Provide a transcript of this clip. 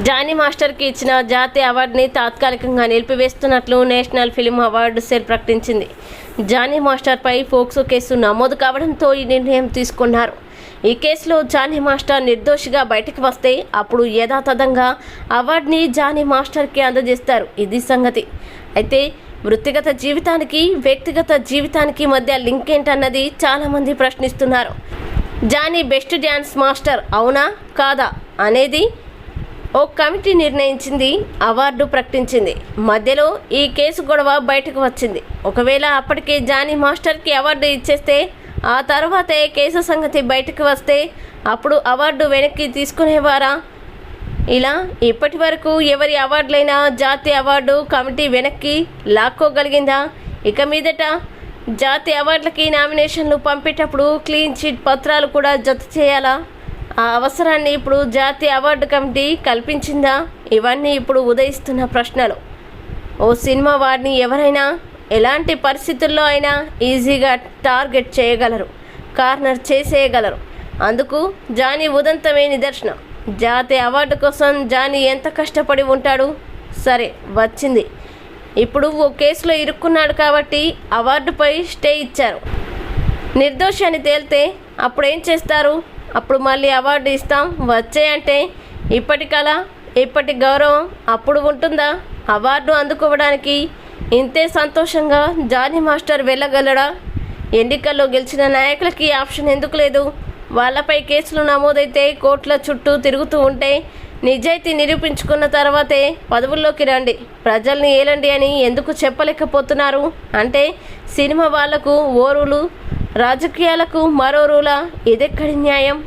Johnny మాస్టర్కి ఇచ్చిన జాతీయ అవార్డుని తాత్కాలికంగా నిలిపివేస్తున్నట్లు నేషనల్ ఫిల్మ్ అవార్డు సెల్ ప్రకటించింది. జానీ మాస్టర్పై పోక్సో కేసు నమోదు కావడంతో ఈ నిర్ణయం తీసుకున్నారు. ఈ కేసులో జానీ మాస్టర్ నిర్దోషిగా బయటకు వస్తే అప్పుడు యథాతథంగా అవార్డుని జానీ మాస్టర్కి అందజేస్తారు. ఇది సంగతి. అయితే వృత్తిగత జీవితానికి వ్యక్తిగత జీవితానికి మధ్య లింక్ ఏంటన్నది చాలామంది ప్రశ్నిస్తున్నారు. జానీ బెస్ట్ డ్యాన్స్ మాస్టర్ అవునా కాదా అనేది ఓ కమిటీ నిర్ణయించింది, అవార్డు ప్రకటించింది. మధ్యలో ఈ కేసు గొడవ బయటకు వచ్చింది. ఒకవేళ అప్పటికే జానీ మాస్టర్కి అవార్డు ఇచ్చేస్తే ఆ తర్వాతే కేసు సంగతి బయటకు వస్తే అప్పుడు అవార్డు వెనక్కి తీసుకునేవారా? ఇలా ఇప్పటి వరకు ఎవరి అవార్డులైనా జాతీయ అవార్డు కమిటీ వెనక్కి లాక్కోగలిగిందా? ఇక మీదట జాతీయ అవార్డులకి నామినేషన్లు పంపేటప్పుడు క్లీన్ చిట్ పత్రాలు కూడా జత చేయాలా? ఆ అవసరాన్ని ఇప్పుడు జాతీయ అవార్డు కమిటీ కల్పించిందా? ఇవన్నీ ఇప్పుడు ఉదయిస్తున్న ప్రశ్నలు. ఓ సినిమా వాడిని ఎవరైనా ఎలాంటి పరిస్థితుల్లో అయినా ఈజీగా టార్గెట్ చేయగలరు, కార్నర్ చేసేయగలరు. అందుకు జానీ ఉదంతమే నిదర్శనం. జాతీయ అవార్డు కోసం జానీ ఎంత కష్టపడి ఉంటాడు. సరే వచ్చింది, ఇప్పుడు ఓ కేసులో ఇరుక్కున్నాడు కాబట్టి అవార్డుపై స్టే ఇచ్చారు. నిర్దోషి అని తేలితే అప్పుడేం చేస్తారు? అప్పుడు మళ్ళీ అవార్డు ఇస్తాం వచ్చేయంటే ఇప్పటికలా ఇప్పటి గౌరవం అప్పుడు ఉంటుందా? అవార్డు అందుకోవడానికి ఇంతే సంతోషంగా జానీ మాస్టర్ వెళ్ళగలడా? ఎన్నికల్లో గెలిచిన నాయకులకి ఆప్షన్ ఎందుకు లేదు? వాళ్ళపై కేసులు నమోదైతే కోర్టుల చుట్టూ తిరుగుతూ ఉంటే నిజాయితీ నిరూపించుకున్న తర్వాతే పదవుల్లోకి రండి, ప్రజల్ని ఏలండి అని ఎందుకు చెప్పలేకపోతున్నారు? అంటే సినిమా వాళ్లకు ఓ రూలు, రాజకీయాలకు మరో రూలా? ఇదెక్కడి న్యాయం?